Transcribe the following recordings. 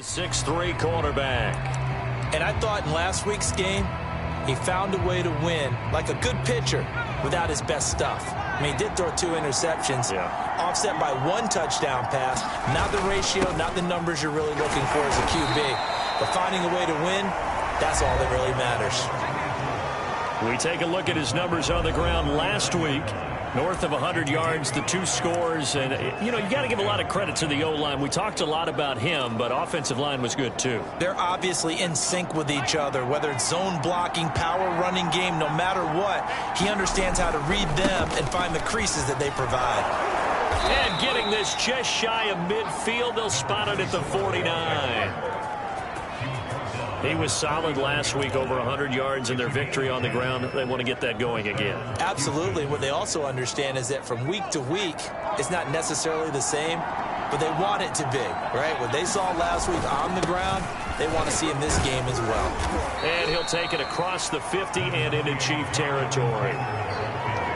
6'3" quarterback. And I thought in last week's game, he found a way to win like a good pitcher without his best stuff. I mean, he did throw 2 interceptions, offset by 1 touchdown pass. Not the ratio, not the numbers you're really looking for as a QB. But finding a way to win, that's all that really matters. We take a look at his numbers on the ground last week. North of 100 yards, the 2 scores. And, you know, you got to give a lot of credit to the O-line. We talked a lot about him, but offensive line was good, too. They're obviously in sync with each other, whether it's zone blocking, power running game, no matter what. He understands how to read them and find the creases that they provide. And getting this just shy of midfield, they'll spot it at the 49. He was solid last week, over 100 yards in their victory on the ground. They want to get that going again. Absolutely. What they also understand is that from week to week, it's not necessarily the same, but they want it to be, right? What they saw last week on the ground, they want to see in this game as well. And he'll take it across the 50 and into Chief territory.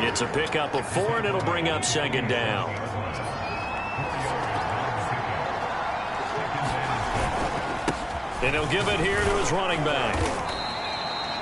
It's a pickup of 4, and it'll bring up 2nd down. And he'll give it here to his running back.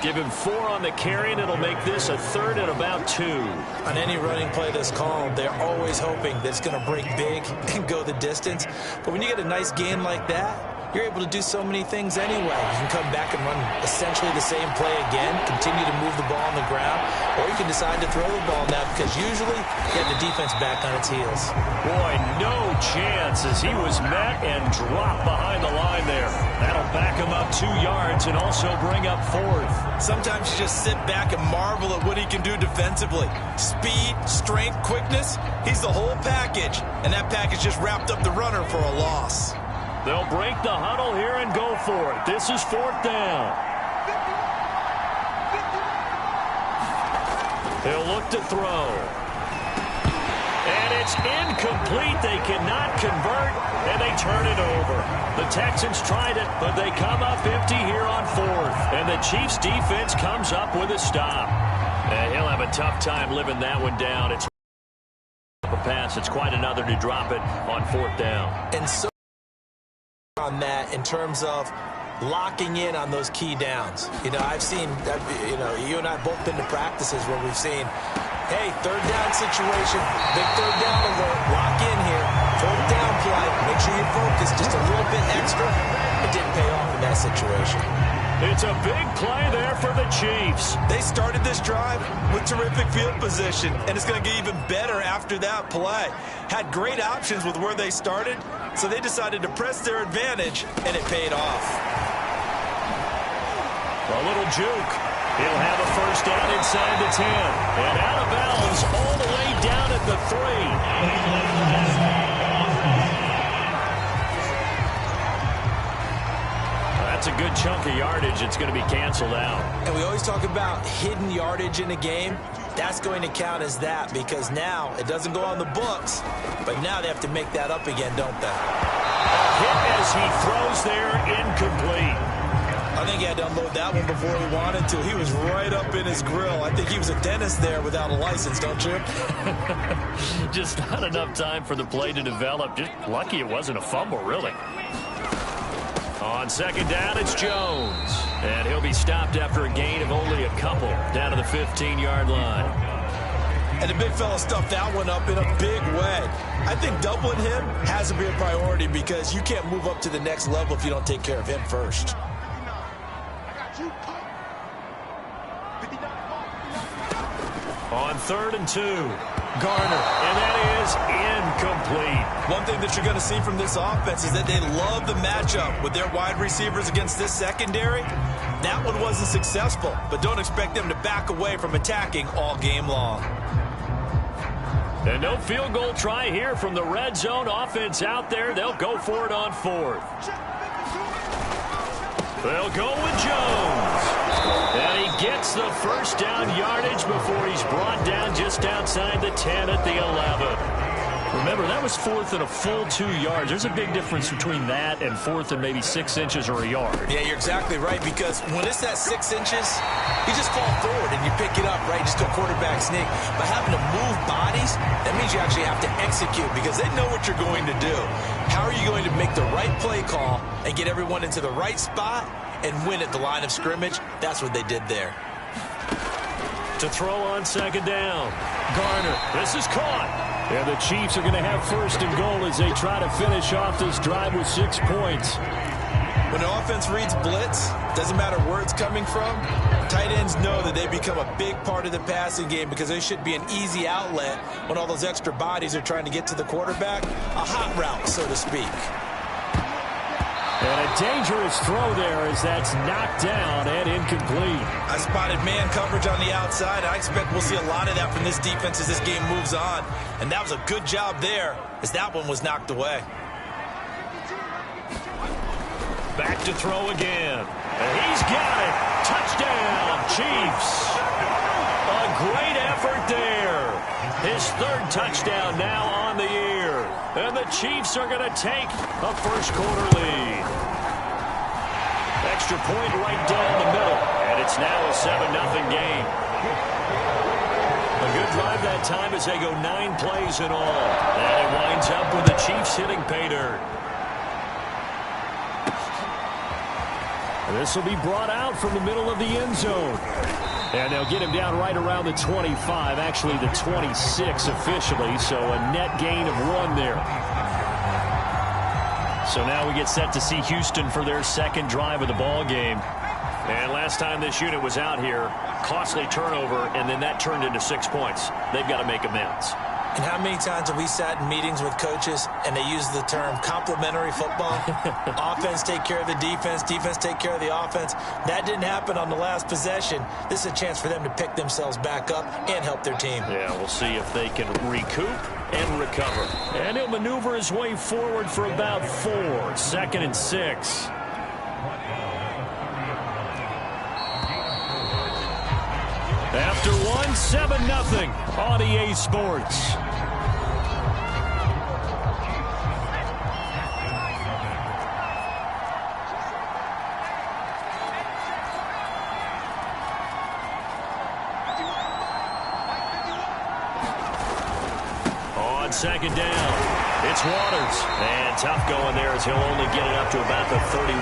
Give him 4 on the carry, and it'll make this a 3rd and about 2. On any running play that's called, they're always hoping that it's going to break big and go the distance. But when you get a nice game like that, you're able to do so many things anyway. You can come back and run essentially the same play again, continue to move the ball on the ground, or you can decide to throw the ball now because usually you have the defense back on its heels. Boy, no chance as he was met and dropped behind the line there. That'll back him up 2 yards and also bring up 4th. Sometimes you just sit back and marvel at what he can do defensively. Speed, strength, quickness, he's the whole package. And that package just wrapped up the runner for a loss. They'll break the huddle here and go for it. This is 4th down. He'll look to throw. And it's incomplete. They cannot convert, and they turn it over. The Texans tried it, but they come up empty here on 4th. And the Chiefs' defense comes up with a stop. And he'll have a tough time living that one down. It's a pass. It's quite another to drop it on 4th down. And so on that in terms of locking in on those key downs. You know, I've seen, you and I both been to practices where we've seen, hey, 3rd down situation, big 3rd down alert, lock in here, 4th down play, make sure you focus just a little bit extra. It didn't pay off in that situation. It's a big play there for the Chiefs. They started this drive with terrific field position, and it's going to get even better after that play. Had great options with where they started, so they decided to press their advantage, and it paid off. A little juke. He'll have a 1st down inside the 10. And out of bounds all the way down at the 3. That's a good chunk of yardage. It's going to be canceled out. And we always talk about hidden yardage in a game. That's going to count as that because now it doesn't go on the books, but now they have to make that up again, don't they? A hit as he throws there, incomplete. I think he had to unload that one before he wanted to. He was right up in his grill. I think he was a dentist there without a license, don't you? Just not enough time for the play to develop. Just lucky it wasn't a fumble, really. On 2nd down, it's Jones. And he'll be stopped after a gain of only a couple down to the 15-yard line. And the big fella stuffed that one up in a big way. I think doubling him has to be a priority because you can't move up to the next level if you don't take care of him first. On 3rd and 2, Garner, and that is incomplete. One thing that you're going to see from this offense is that they love the matchup with their wide receivers against this secondary. That one wasn't successful, but don't expect them to back away from attacking all game long. And no field goal try here from the red zone offense out there. They'll go for it on 4th. They'll go with Jones. And he gets the 1st down yardage before he's brought down just outside the 10 at the 11. Remember, that was 4th and a full 2 yards. There's a big difference between that and 4th and maybe 6 inches or a yard. Yeah, you're exactly right, because when it's that 6 inches, you just fall forward and you pick it up, right? Just go quarterback sneak. By having to move bodies, that means you actually have to execute because they know what you're going to do. How are you going to make the right play call and get everyone into the right spot and win at the line of scrimmage. That's what they did there. To throw on second down. Garner. This is caught. And the Chiefs are going to have first and goal as they try to finish off this drive with 6 points. When the offense reads blitz, doesn't matter where it's coming from, tight ends know that they become a big part of the passing game because they should be an easy outlet when all those extra bodies are trying to get to the quarterback. A hot route, so to speak. And a dangerous throw there as that's knocked down and incomplete. I spotted man coverage on the outside. I expect we'll see a lot of that from this defense as this game moves on. And that was a good job there as that one was knocked away. Back to throw again. And he's got it. Touchdown, Chiefs. A great effort there. His third touchdown now on the year. And the Chiefs are going to take a first-quarter lead. Extra point right down the middle. And it's now a 7-0 game. A good drive that time as they go 9 plays in all. And it winds up with the Chiefs hitting pay dirt. This will be brought out from the middle of the end zone. And they'll get him down right around the 25, actually the 26 officially, so a net gain of 1 there. So now we get set to see Houston for their second drive of the ball game. And last time this unit was out here, costly turnover, and then that turned into 6 points. They've got to make amends. And how many times have we sat in meetings with coaches and they use the term complementary football? Offense take care of the defense, defense take care of the offense. That didn't happen on the last possession. This is a chance for them to pick themselves back up and help their team. Yeah, we'll see if they can recoup and recover. And he'll maneuver his way forward for about 4. 2nd and 6. After 1, 7-0 on EA Sports. On second down, it's Waters. And tough going there as he'll only get it up to about the 31.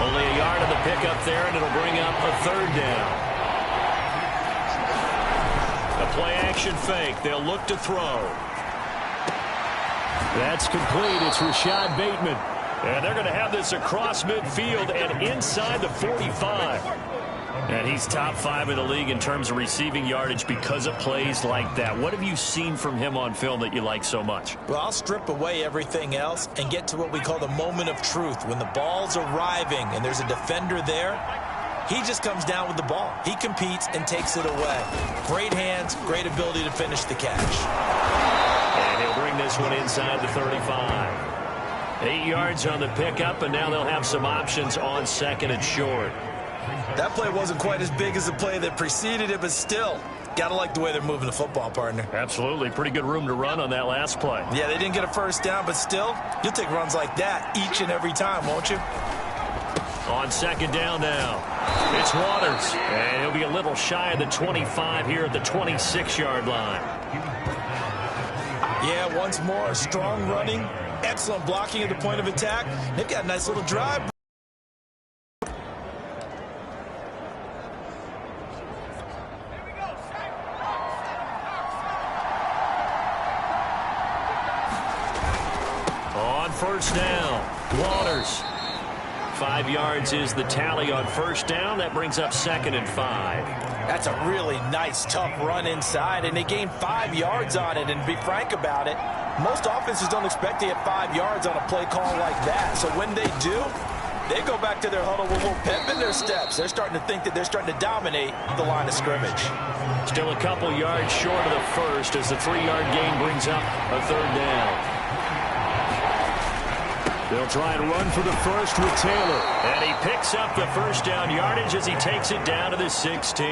Only a yard of the pickup there, and it'll bring up a 3rd down. A play-action fake. They'll look to throw. That's complete. It's Rashad Bateman. And they're going to have this across midfield and inside the 45. And he's top 5 in the league in terms of receiving yardage because of plays like that. What have you seen from him on film that you like so much? Well, I'll strip away everything else and get to what we call the moment of truth. When the ball's arriving and there's a defender there, he just comes down with the ball. He competes and takes it away. Great hands, great ability to finish the catch. And he'll bring this one inside the 35. 8 yards on the pickup, and now they'll have some options on 2nd and short. That play wasn't quite as big as the play that preceded it, but still, got to like the way they're moving the football, partner. Absolutely. Pretty good room to run on that last play. Yeah, they didn't get a first down, but still, you'll take runs like that each and every time, won't you? On second down now, it's Waters. And he'll be a little shy of the 25 here at the 26-yard line. Yeah, once more, strong running, excellent blocking at the point of attack. They've got a nice little drive. On first down, Waters. 5 yards is the tally on first down. That brings up 2nd and 5. That's a really nice, tough run inside, and they gained 5 yards on it. And to be frank about it, most offenses don't expect to get 5 yards on a play call like that. So when they do, they go back to their huddle with a little pep in their steps. They're starting to think that they're starting to dominate the line of scrimmage. Still a couple yards short of the first as the 3-yard gain brings up a 3rd down. They'll try and run for the first with Taylor. And he picks up the first down yardage as he takes it down to the 16.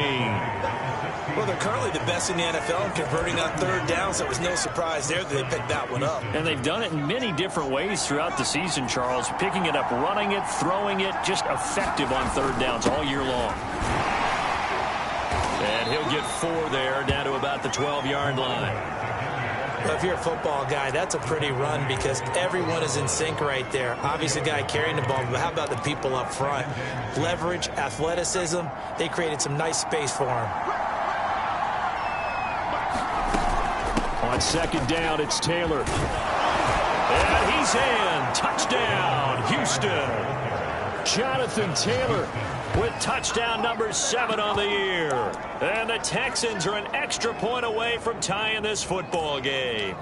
Well, they're currently the best in the NFL in converting on 3rd down, so it was no surprise there that they picked that one up. And they've done it in many different ways throughout the season, Charles. Picking it up, running it, throwing it, just effective on 3rd downs all year long. And he'll get 4 there, down to about the 12-yard line. Well, if you're a football guy, that's a pretty run because everyone is in sync right there. Obviously, the guy carrying the ball, but how about the people up front? Leverage, athleticism, they created some nice space for him. On second down, it's Taylor. And he's in. Touchdown, Houston. Jonathan Taylor with touchdown number 7 on the year. And the Texans are an extra point away from tying this football game.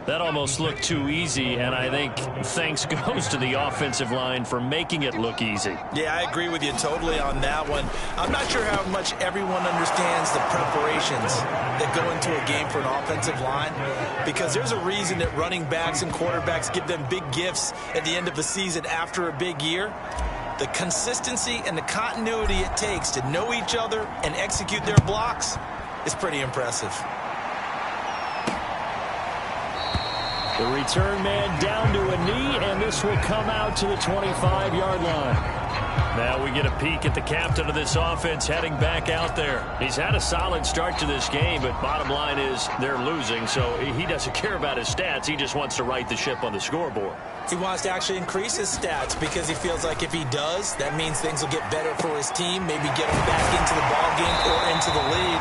That almost looked too easy, and I think thanks goes to the offensive line for making it look easy. Yeah, I agree with you totally on that one. I'm not sure how much everyone understands the preparations that go into a game for an offensive line, because there's a reason that running backs and quarterbacks give them big gifts at the end of the season after a big year. The consistency and the continuity it takes to know each other and execute their blocks is pretty impressive. The return man down to a knee, and this will come out to the 25-yard line. Now we get a peek at the captain of this offense heading back out there. He's had a solid start to this game, but bottom line is they're losing, so he doesn't care about his stats. He just wants to right the ship on the scoreboard. He wants to actually increase his stats because he feels like if he does, that means things will get better for his team, maybe get him back into the ball game or into the lead.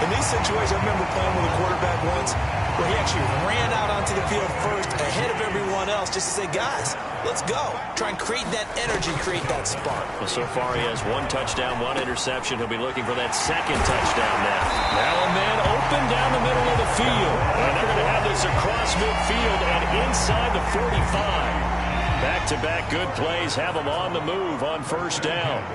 In these situations, I remember playing with a quarterback once where he actually ran out onto the field first ahead of everyone else just to say, guys, let's go. Try and create that energy, create that spark. Well, so far he has 1 touchdown, 1 interception. He'll be looking for that second touchdown now. Now a man open down the middle of the field. And they're going to have this across midfield and inside the 45. Back-to-back good plays have them on the move on first down.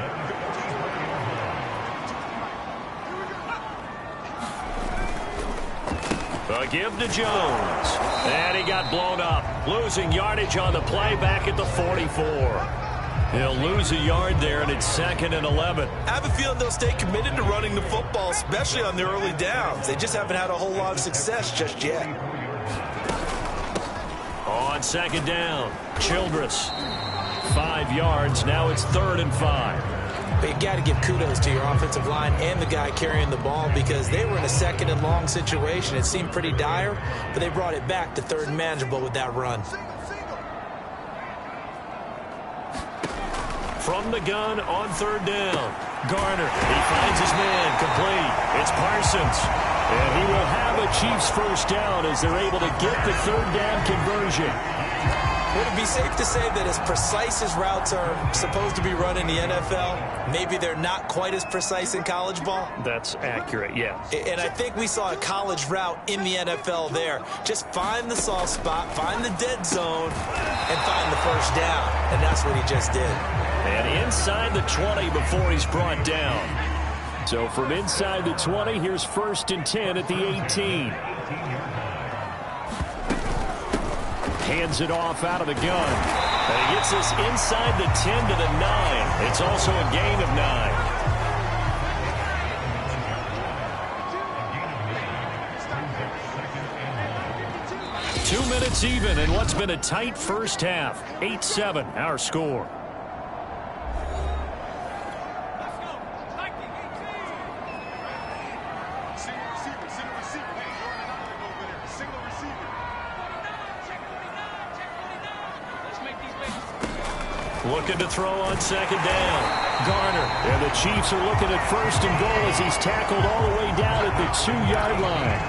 A give to Jones. And he got blown up. Losing yardage on the play back at the 44. He'll lose a yard there, and it's 2nd and 11. I have a feeling they'll stay committed to running the football, especially on their early downs. They just haven't had a whole lot of success just yet. On second down, Childress. 5 yards. Now it's 3rd and 5. But you got to give kudos to your offensive line and the guy carrying the ball because they were in a 2nd and long situation. It seemed pretty dire, but they brought it back to 3rd and manageable with that run. From the gun on 3rd down. Garner, he finds his man, complete. It's Parsons. And he will have a Chiefs first down as they're able to get the 3rd down conversion. Would it be safe to say that as precise as routes are supposed to be run in the NFL, maybe they're not quite as precise in college ball? That's accurate, yeah. And I think we saw a college route in the NFL there. Just find the soft spot, find the dead zone, and find the first down. And that's what he just did. And inside the 20 before he's brought down. So from inside the 20, here's 1st and 10 at the 18. Hands it off out of the gun. And he gets this inside the 10 to the 9. It's also a gain of 9. 2 minutes even in what's been a tight first half. 8-7, our score. Looking to throw on second down. Garner. And the Chiefs are looking at 1st and goal as he's tackled all the way down at the 2-yard line.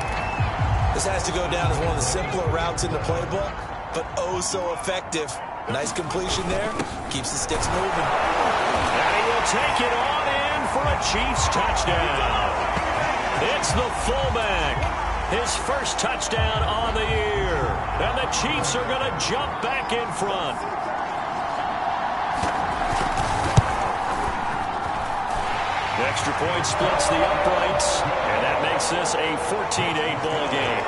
This has to go down as one of the simpler routes in the playbook, but oh so effective. Nice completion there. Keeps the sticks moving. And he will take it on in for a Chiefs touchdown. It's the fullback. His first touchdown on the year. And the Chiefs are going to jump back in front. Extra point splits the uprights, and that makes this a 14-8 ball game.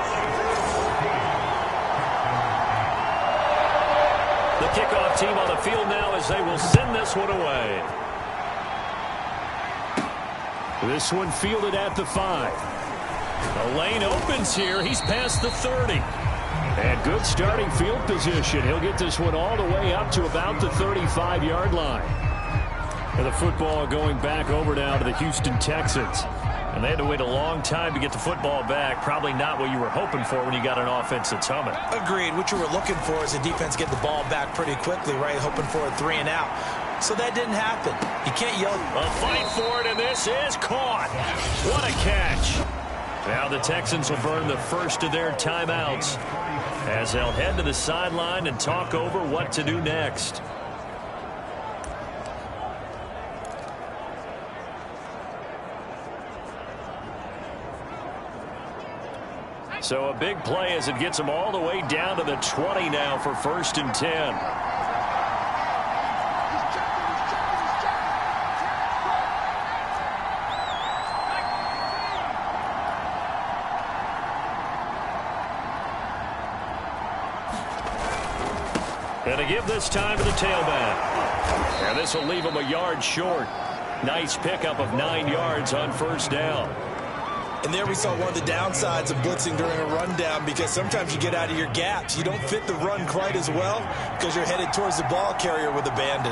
The kickoff team on the field now as they will send this one away. This one fielded at the 5. The lane opens here. He's past the 30. And good starting field position. He'll get this one all the way up to about the 35-yard line. And the football going back over now to the Houston Texans. And they had to wait a long time to get the football back. Probably not what you were hoping for when you got an offense that's humming. Agreed. What you were looking for is a defense get the ball back pretty quickly, right? Hoping for a 3 and out. So that didn't happen. You can't yell. A fight for it, and this is caught. What a catch. Now the Texans will burn the first of their timeouts as they'll head to the sideline and talk over what to do next. So a big play as it gets them all the way down to the 20 now for 1st and 10. And to give this time to the tailback. And this will leave him a yard short. Nice pickup of 9 yards on 1st down. And there we saw one of the downsides of blitzing during a rundown, because sometimes you get out of your gaps. You don't fit the run quite as well because you're headed towards the ball carrier with abandon.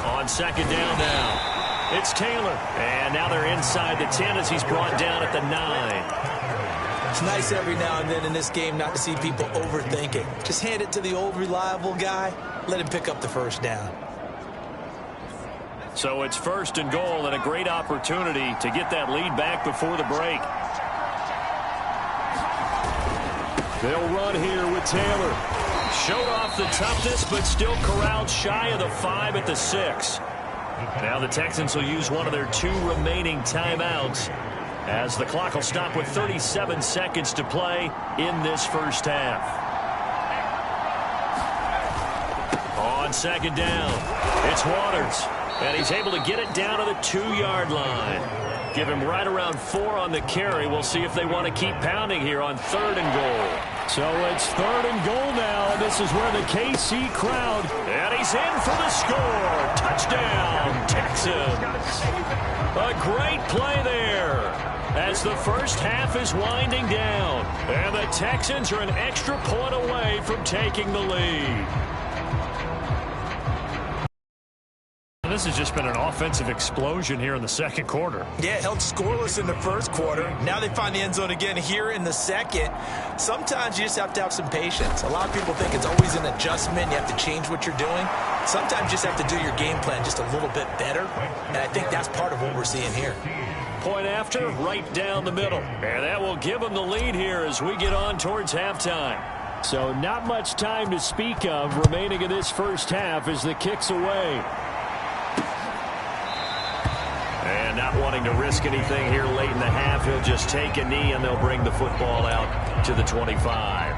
On 2nd down now, it's Taylor. And now they're inside the 10 as he's brought down at the 9. It's nice every now and then in this game not to see people overthink it. Just hand it to the old reliable guy. Let him pick up the 1st down. So it's 1st and goal, and a great opportunity to get that lead back before the break. They'll run here with Taylor. Showed off the toughness, but still corralled shy of the 5 at the 6. Now the Texans will use one of their 2 remaining timeouts as the clock will stop with 37 seconds to play in this 1st half. On 2nd down, it's Waters. And he's able to get it down to the 2-yard line. Give him right around 4 on the carry. We'll see if they want to keep pounding here on 3rd and goal. So it's 3rd and goal now. This is where the KC crowd. And he's in for the score. Touchdown, Texans. A great play there as the 1st half is winding down. And the Texans are an extra point away from taking the lead. This has just been an offensive explosion here in the 2nd quarter. Yeah, held scoreless in the 1st quarter. Now they find the end zone again here in the 2nd. Sometimes you just have to have some patience. A lot of people think it's always an adjustment. You have to change what you're doing. Sometimes you just have to do your game plan just a little bit better. And I think that's part of what we're seeing here. Point after, right down the middle. And that will give them the lead here as we get on towards halftime. So not much time to speak of remaining in this 1st half as the kick's away. And not wanting to risk anything here late in the half, he'll just take a knee and they'll bring the football out to the 25.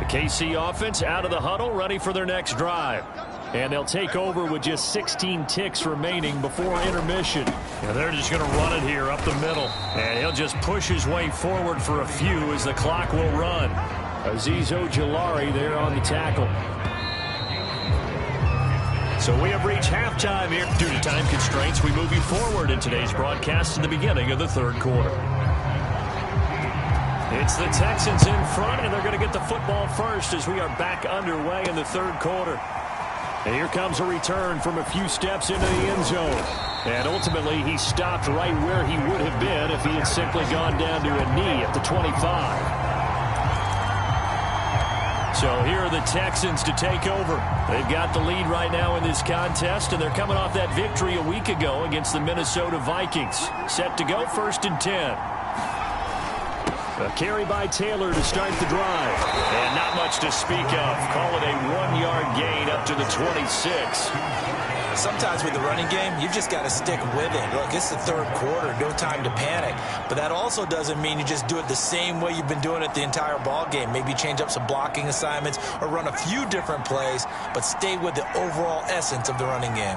The KC offense out of the huddle, ready for their next drive. And they'll take over with just 16 ticks remaining before intermission. And they're just going to run it here up the middle. And he'll just push his way forward for a few as the clock will run. Azeez Ojulari there on the tackle. So we have reached halftime here. Due to time constraints, we move you forward in today's broadcast to the beginning of the 3rd quarter. It's the Texans in front, and they're going to get the football first as we are back underway in the 3rd quarter. And here comes a return from a few steps into the end zone. And ultimately, he stopped right where he would have been if he had simply gone down to a knee at the 25. So here are the Texans to take over. They've got the lead right now in this contest, and they're coming off that victory a week ago against the Minnesota Vikings. Set to go 1st and 10. A carry by Taylor to start the drive. And not much to speak of. Call it a 1-yard gain up to the 26. Sometimes with the running game, you've just got to stick with it. Look, it's the 3rd quarter, no time to panic. But that also doesn't mean you just do it the same way you've been doing it the entire ball game. Maybe change up some blocking assignments or run a few different plays, but stay with the overall essence of the running game.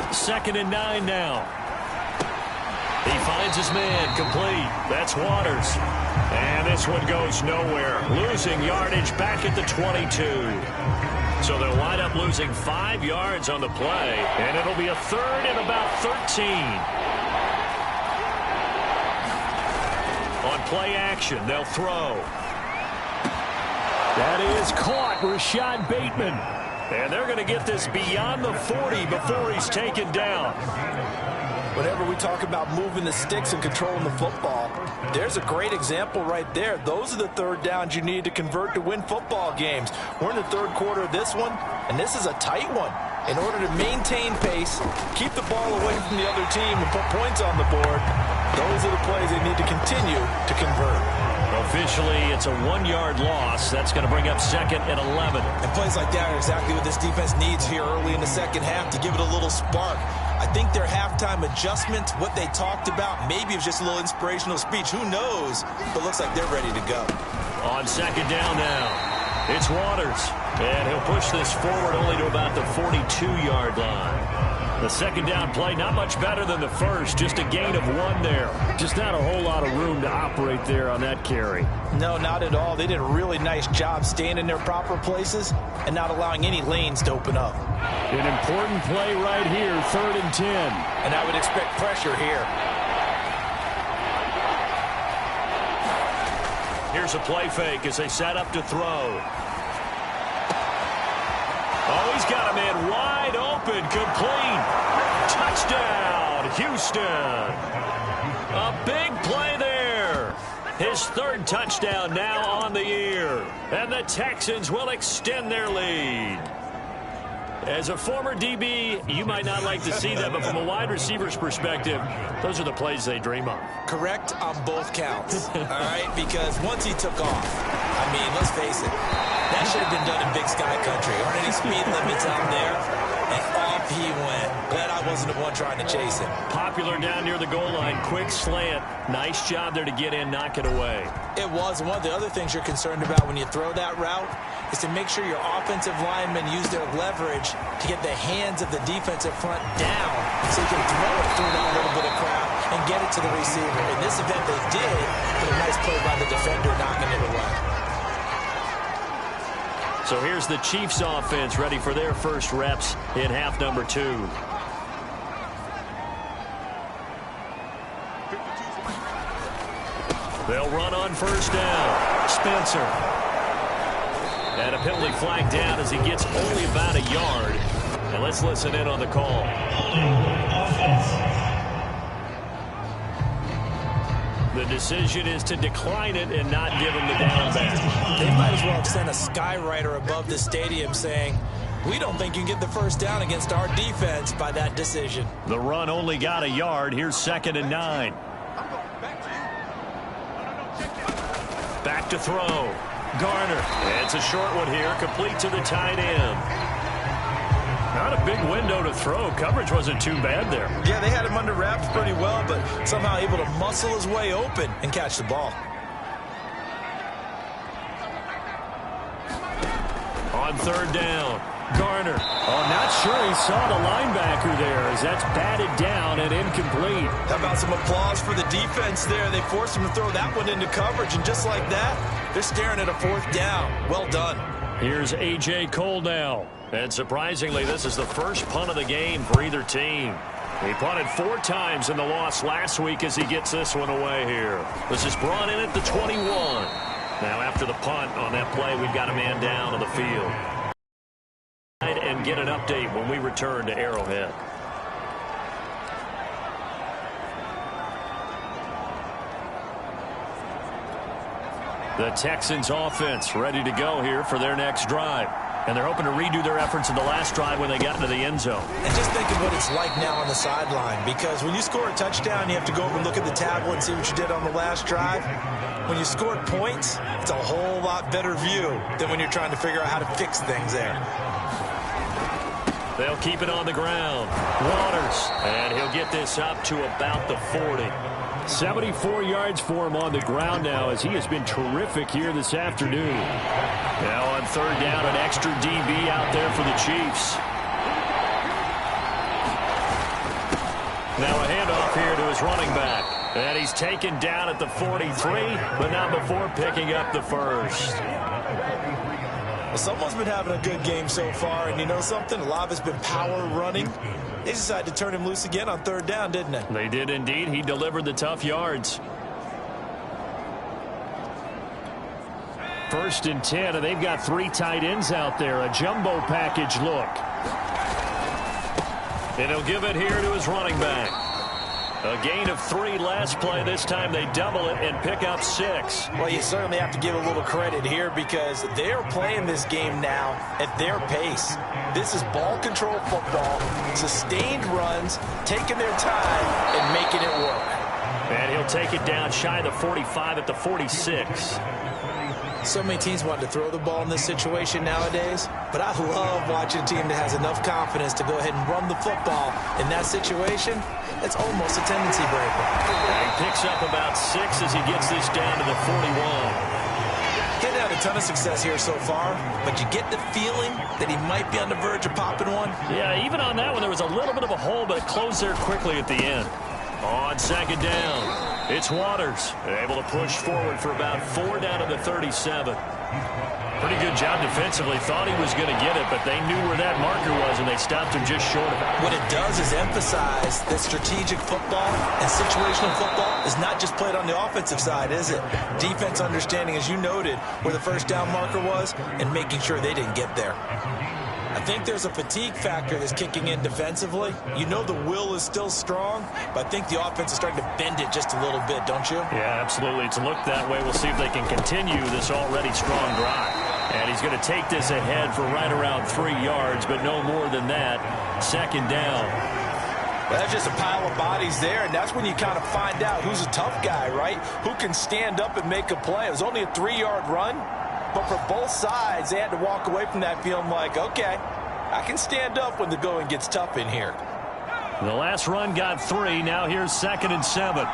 2nd and 9 now. He finds his man complete. That's Waters. And this one goes nowhere. Losing yardage back at the 22. So they'll wind up losing 5 yards on the play, and it'll be a 3rd and about 13. On play action, they'll throw. That is caught. Rashad Bateman. And they're going to get this beyond the 40 before he's taken down. Whenever we talk about moving the sticks and controlling the football, there's a great example right there. Those are the third downs you need to convert to win football games. We're in the third quarter of this one, and this is a tight one. In order to maintain pace, keep the ball away from the other team, and put points on the board, those are the plays they need to continue to convert. Officially, it's a 1-yard loss. That's going to bring up 2nd and 11. And plays like that are exactly what this defense needs here early in the second half to give it a little spark. I think their halftime adjustment, what they talked about, maybe it was just a little inspirational speech. Who knows? But looks like they're ready to go. On 2nd down now, it's Waters. And he'll push this forward only to about the 42-yard line. The 2nd down play, not much better than the first, just a gain of 1 there. Just not a whole lot of room to operate there on that carry. No, not at all. They did a really nice job staying in their proper places and not allowing any lanes to open up. An important play right here, 3rd and 10. And I would expect pressure here. Here's a play fake as they set up to throw. Oh, he's got a man wide open, complete. Touchdown, Houston. A big play there. His 3rd touchdown now on the year. And the Texans will extend their lead. As a former DB, you might not like to see that, but from a wide receiver's perspective, those are the plays they dream of. Correct on both counts, all right? Because once he took off, I mean, let's face it, that should have been done in Big Sky Country. There aren't any speed limits out there, and off he went. Glad I wasn't the one trying to chase him. Popular down near the goal line, quick slant. Nice job there to get in, knock it away. It was. And one of the other things you're concerned about when you throw that route is to make sure your offensive linemen use their leverage to get the hands of the defensive front down so you can throw it through that little bit of crowd and get it to the receiver. In this event, they did, but a nice play by the defender knocking it away. So here's the Chiefs offense ready for their first reps in half number 2. They'll run on 1st down. Spencer. And a penalty flag down as he gets only about a yard. And let's listen in on the call. The decision is to decline it and not give him the down back. They might as well have sent a skywriter above the stadium saying, we don't think you can get the 1st down against our defense by that decision. The run only got a yard. Here's 2nd and 9. Back to throw. Garner. It's a short one here, complete to the tight end. Not a big window to throw. Coverage wasn't too bad there. Yeah, they had him under wraps pretty well, but somehow able to muscle his way open and catch the ball. On 3rd down, Garner. Oh, not sure he saw the linebacker there as that's batted down and incomplete. How about some applause for the defense there? They forced him to throw that one into coverage, and just like that, they're staring at a 4th down. Well done. Here's A.J. Cole now. And surprisingly, this is the first punt of the game for either team. He punted 4 times in the loss last week as he gets this one away here. This is brought in at the 21. Now after the punt on that play, we've got a man down on the field. And get an update when we return to Arrowhead. The Texans offense ready to go here for their next drive. And they're hoping to redo their efforts in the last drive when they got into the end zone. And just think of what it's like now on the sideline, because when you score a touchdown, you have to go over and look at the tablet and see what you did on the last drive. When you scored points, it's a whole lot better view than when you're trying to figure out how to fix things there. They'll keep it on the ground. Waters. And he'll get this up to about the 40. 74 yards for him on the ground now as he has been terrific here this afternoon. Now on 3rd down, an extra DB out there for the Chiefs. Now a handoff here to his running back. And he's taken down at the 43, but not before picking up the 1st. Well, someone's been having a good game so far, and you know something? A lot of it's been power running. They decided to turn him loose again on 3rd down, didn't they? They did indeed. He delivered the tough yards. 1st and 10, and they've got 3 tight ends out there. A jumbo package look. And he'll give it here to his running back. A gain of 3 last play. This time they double it and pick up 6. Well, you certainly have to give a little credit here because they're playing this game now at their pace. This is ball control football, sustained runs, taking their time and making it work. And he'll take it down shy of the 45 at the 46. So many teams want to throw the ball in this situation nowadays, but I love watching a team that has enough confidence to go ahead and run the football. In that situation, it's almost a tendency breaker. And he picks up about 6 as he gets this down to the 41. He's had a ton of success here so far, but you get the feeling that he might be on the verge of popping one. Yeah, even on that one, there was a little bit of a hole, but it closed there quickly at the end. On 2nd down, it's Waters. Able to push forward for about 4 down to the 37. Pretty good job defensively. Thought he was going to get it, but they knew where that marker was, and they stopped him just short of it. What it does is emphasize that strategic football and situational football is not just played on the offensive side, is it? Defense understanding, as you noted, where the 1st down marker was and making sure they didn't get there. I think there's a fatigue factor that's kicking in defensively. You know the will is still strong, but I think the offense is starting to bend it just a little bit, don't you? Yeah, absolutely. It's looked that way. We'll see if they can continue this already strong drive. And he's going to take this ahead for right around 3 yards, but no more than that. 2nd down. Well, that's just a pile of bodies there, and that's when you kind of find out who's a tough guy, right? Who can stand up and make a play. It was only a 3-yard run. But for both sides, they had to walk away from that feeling like, okay, I can stand up when the going gets tough in here. The last run got 3. Now here's 2nd and 7.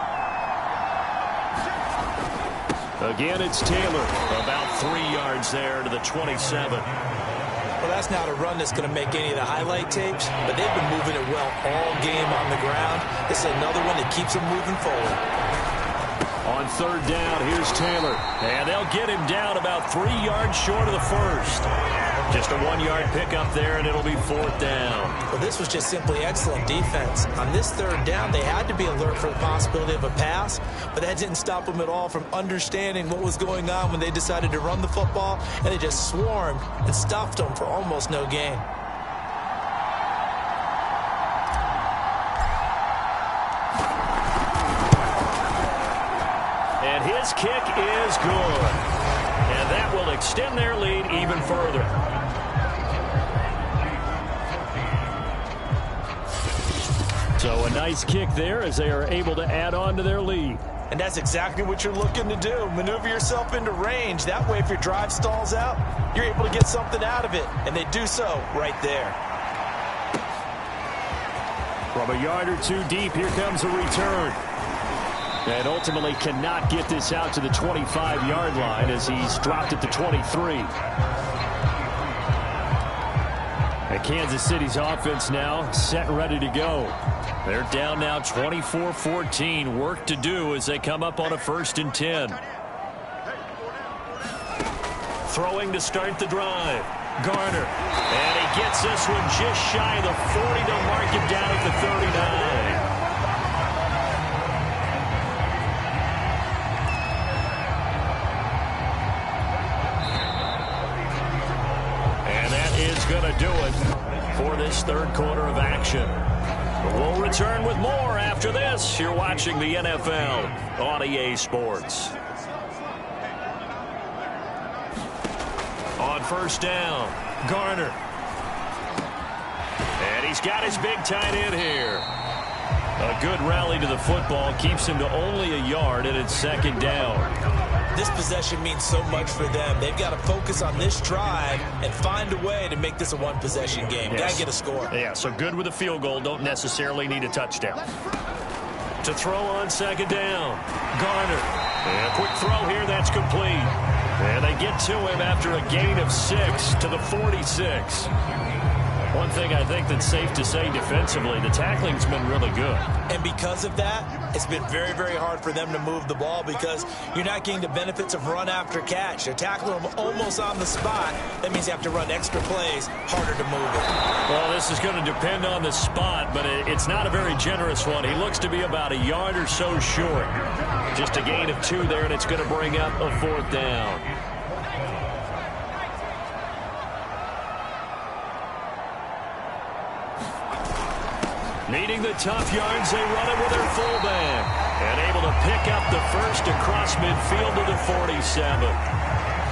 Again, it's Taylor. About 3 yards there to the 27. Well, that's not a run that's going to make any of the highlight tapes, but they've been moving it well all game on the ground. This is another one that keeps them moving forward. On 3rd down, here's Taylor. And they'll get him down about 3 yards short of the 1st. Just a 1-yard pickup there, and it'll be 4th down. Well, this was just simply excellent defense. On this 3rd down, they had to be alert for the possibility of a pass, but that didn't stop them at all from understanding what was going on when they decided to run the football, and they just swarmed and stuffed them for almost no gain. And his kick is good. And that will extend their lead even further. So a nice kick there as they are able to add on to their lead. And that's exactly what you're looking to do. Maneuver yourself into range. That way, if your drive stalls out, you're able to get something out of it. And they do so right there. From a yard or 2 deep, here comes a return. And ultimately cannot get this out to the 25-yard line as he's dropped at the 23. And Kansas City's offense now set and ready to go. They're down now 24-14. Work to do as they come up on a 1st and 10. Throwing to start the drive. Garner. And he gets this one just shy of the 40. They'll mark him down at the 39. Going to do it for this 3rd quarter of action. We'll return with more after this. You're watching the NFL on EA Sports. On 1st down, Garner. And he's got his big tight end here. A good rally to the football keeps him to only a yard, and it's 2nd down. This possession means so much for them. They've got to focus on this drive and find a way to make this a one-possession game. Got to get a score. Yeah, so good with a field goal. Don't necessarily need a touchdown. To throw on 2nd down. Garner. And a quick throw here. That's complete. And they get to him after a gain of 6 to the 46. One thing I think that's safe to say defensively, the tackling's been really good. And because of that, it's been very, very hard for them to move the ball because you're not getting the benefits of run after catch. They're tackling them almost on the spot. That means you have to run extra plays, harder to move it. Well, this is going to depend on the spot, but it's not a very generous one. He looks to be about a yard or so short. Just a gain of 2 there, and it's going to bring up a 4th down. Needing the tough yards, they run it with their fullback. And able to pick up the first across midfield to the 47.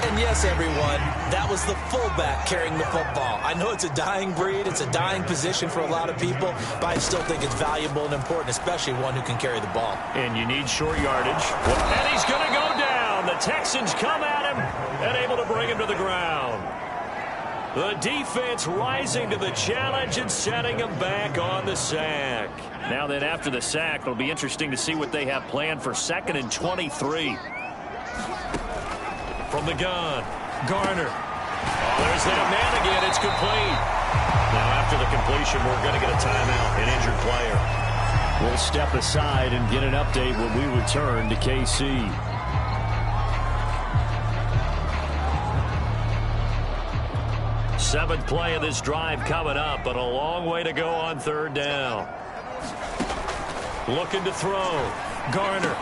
And yes, everyone, that was the fullback carrying the football. I know it's a dying breed, it's a dying position for a lot of people, but I still think it's valuable and important, especially one who can carry the ball. And you need short yardage. And he's going to go down. The Texans come at him and able to bring him to the ground. The defense rising to the challenge and setting him back on the sack. Now then, after the sack, it'll be interesting to see what they have planned for 2nd and 23. From the gun, Garner. Oh, there's that man again. It's complete. Now, after the completion, we're going to get a timeout, an injured player. We'll step aside and get an update when we return to KC. Seventh play of this drive coming up, but a long way to go on 3rd down. Looking to throw. Garner.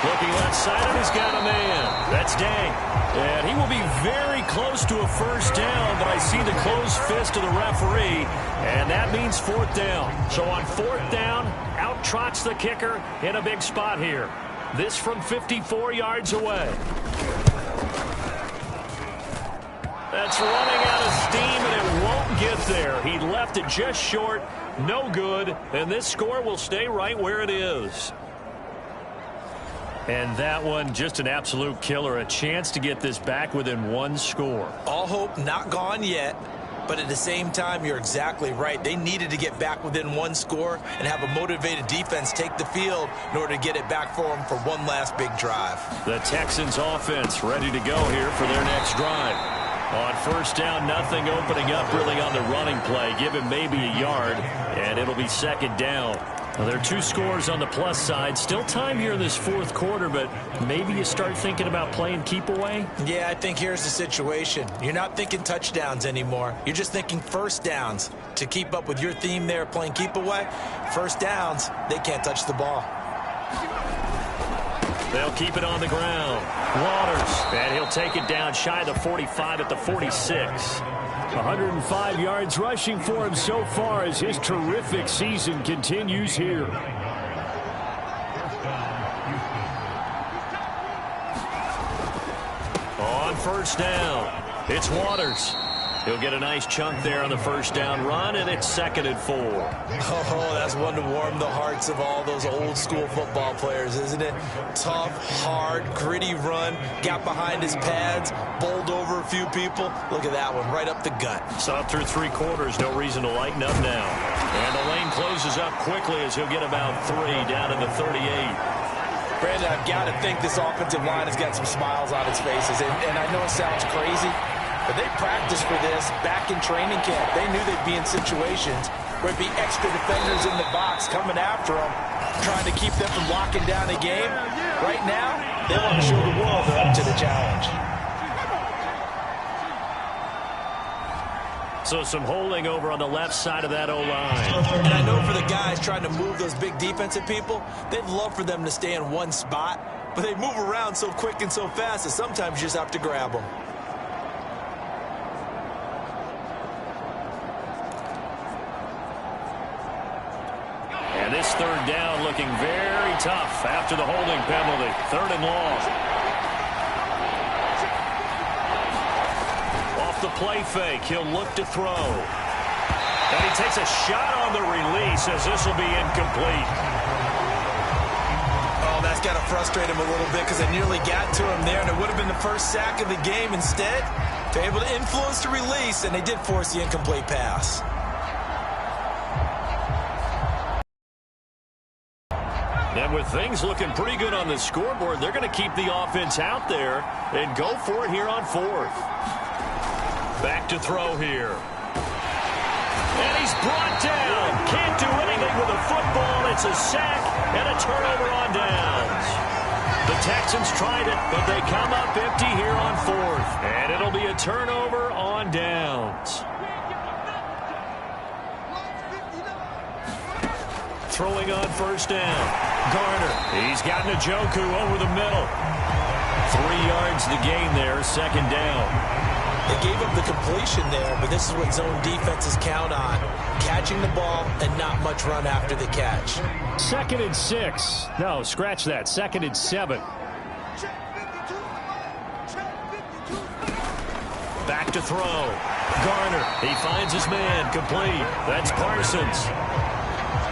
Looking left side, and he's got a man. That's Dang. And he will be very close to a first down, but I see the closed fist of the referee, and that means 4th down. So on 4th down, out trots the kicker in a big spot here. This from 54 yards away. That's running out of steam, and it won't get there. He left it just short. No good, and this score will stay right where it is. And that one, just an absolute killer. A chance to get this back within 1 score. All hope not gone yet, but at the same time, you're exactly right. They needed to get back within 1 score and have a motivated defense take the field in order to get it back for them for one last big drive. The Texans offense ready to go here for their next drive. On 1st down, nothing opening up really on the running play. Give him maybe a yard, and it'll be 2nd down. Well, there are 2 scores on the plus side. Still time here in this 4th quarter, but maybe you start thinking about playing keep away? Yeah, I think here's the situation. You're not thinking touchdowns anymore. You're just thinking 1st downs. To keep up with your theme there, playing keep away, 1st downs, they can't touch the ball. They'll keep it on the ground. Waters, and he'll take it down shy of the 45 at the 46. 105 yards rushing for him so far as his terrific season continues here. On 1st down, it's Waters. He'll get a nice chunk there on the 1st down run, and it's 2nd and 4. Oh, that's one to warm the hearts of all those old school football players, isn't it? Tough, hard, gritty run, got behind his pads, bowled over a few people. Look at that one, right up the gut. Saw through 3 quarters, no reason to lighten up now. And the lane closes up quickly as he'll get about 3 down in the 38. Brandon, I've got to think this offensive line has got some smiles on its faces. And I know it sounds crazy, but they practiced for this back in training camp. They knew they'd be in situations where it'd be extra defenders in the box coming after them, trying to keep them from locking down a game. Right now, they want to show the world they're up to the challenge. So some holding over on the left side of that O-line. And I know for the guys trying to move those big defensive people, they'd love for them to stay in one spot, but they move around so quick and so fast that sometimes you just have to grab them. And this 3rd down looking very tough after the holding penalty. 3rd and long. Off the play fake, he'll look to throw. And he takes a shot on the release as this will be incomplete. Oh, that's got to frustrate him a little bit because they nearly got to him there, and it would have been the first sack of the game. Instead, they're able to influence the release, and they did force the incomplete pass. And with things looking pretty good on the scoreboard, they're going to keep the offense out there and go for it here on 4th. Back to throw here. And he's brought down. Can't do anything with a football. It's a sack and a turnover on downs. The Texans tried it, but they come up empty here on 4th. And it'll be a turnover on downs. Throwing on 1st down. Garner. He's got Njoku over the middle. 3 yards the gain there, 2nd down. They gave up the completion there, but this is what zone defenses count on. Catching the ball and not much run after the catch. 2nd and 6. No, scratch that. 2nd and 7. Back to throw. Garner, he finds his man, complete. That's Parsons.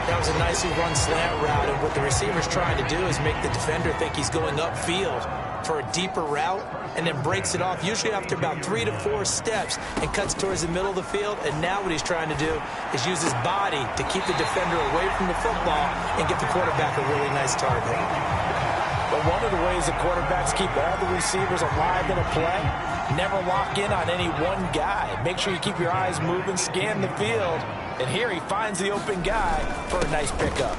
That was a nicely run slant route, and what the receiver's trying to do is make the defender think he's going upfield for a deeper route, and then breaks it off, usually after about 3 to 4 steps, and cuts towards the middle of the field. And now what he's trying to do is use his body to keep the defender away from the football and get the quarterback a really nice target. But one of the ways the quarterbacks keep all the receivers alive in a play, never lock in on any one guy. Make sure you keep your eyes moving, scan the field. And here he finds the open guy for a nice pickup.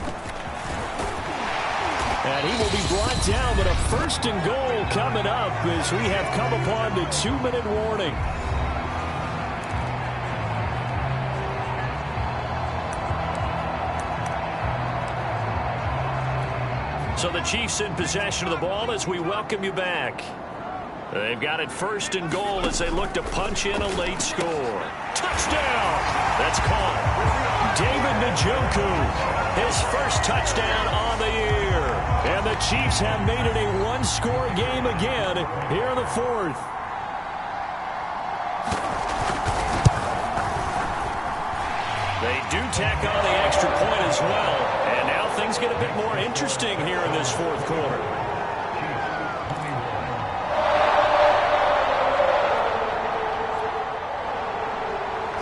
And he will be brought down, but a 1st and goal coming up as we have come upon the 2-minute warning. So the Chiefs in possession of the ball as we welcome you back. They've got it 1st and goal as they look to punch in a late score. Touchdown! That's caught. David Njoku, his first touchdown on the year. And the Chiefs have made it a 1-score game again here in the 4th. They do tack on the extra point as well. And now things get a bit more interesting here in this 4th quarter.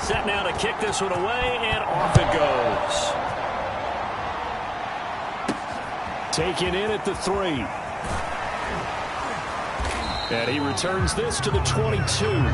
Set now to kick this one away, and off it goes. Taken in at the 3. And he returns this to the 22.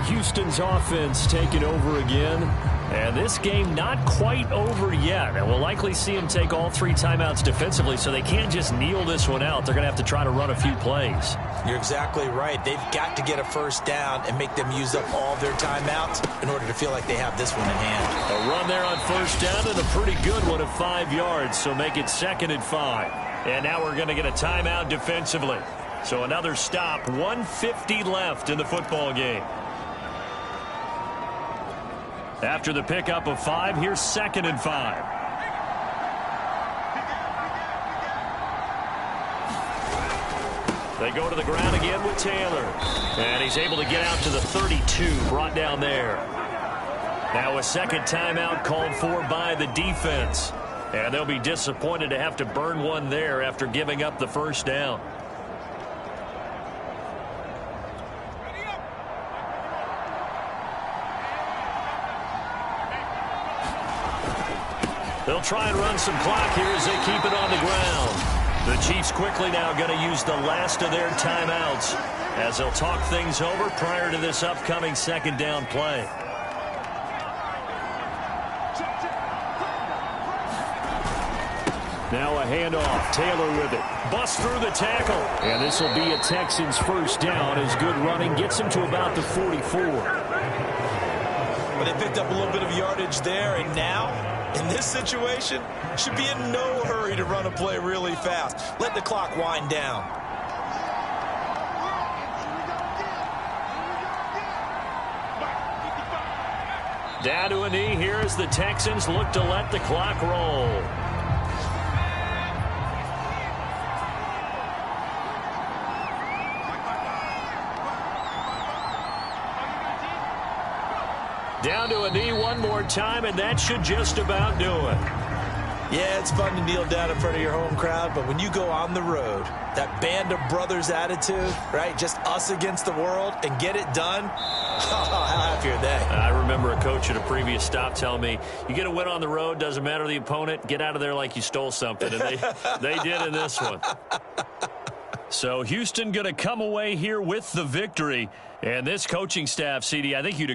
Houston's offense taking over again. And this game not quite over yet. And we'll likely see him take all 3 timeouts defensively, so they can't just kneel this one out. They're going to have to try to run a few plays. You're exactly right. They've got to get a 1st down and make them use up all their timeouts in order to feel like they have this one in hand. A run there on 1st down and a pretty good one of 5 yards, so make it 2nd and 5. And now we're going to get a timeout defensively. So another stop, 1:50 left in the football game. After the pickup of 5, here's 2nd and 5. They go to the ground again with Taylor. And he's able to get out to the 32, brought down there. Now a 2nd timeout called for by the defense. And they'll be disappointed to have to burn one there after giving up the 1st down. They'll try and run some clock here as they keep it on the ground. The Chiefs quickly now going to use the last of their timeouts as they'll talk things over prior to this upcoming 2nd down play. Now a handoff. Taylor with it. Busts through the tackle. And this will be a Texans 1st down as good running gets him to about the 44. But they picked up a little bit of yardage there, and now, in this situation, should be in no hurry to run a play really fast. Let the clock wind down. Down to a knee here as the Texans look to let the clock roll. Down to a knee one more time, and that should just about do it. Yeah, it's fun to kneel down in front of your home crowd, but when you go on the road, that band of brothers attitude, right, just us against the world, and get it done, how happy are they? I remember a coach at a previous stop telling me, you get a win on the road, doesn't matter the opponent, get out of there like you stole something, and they did in this one. So Houston going to come away here with the victory, and this coaching staff, CD, I think you'd agree.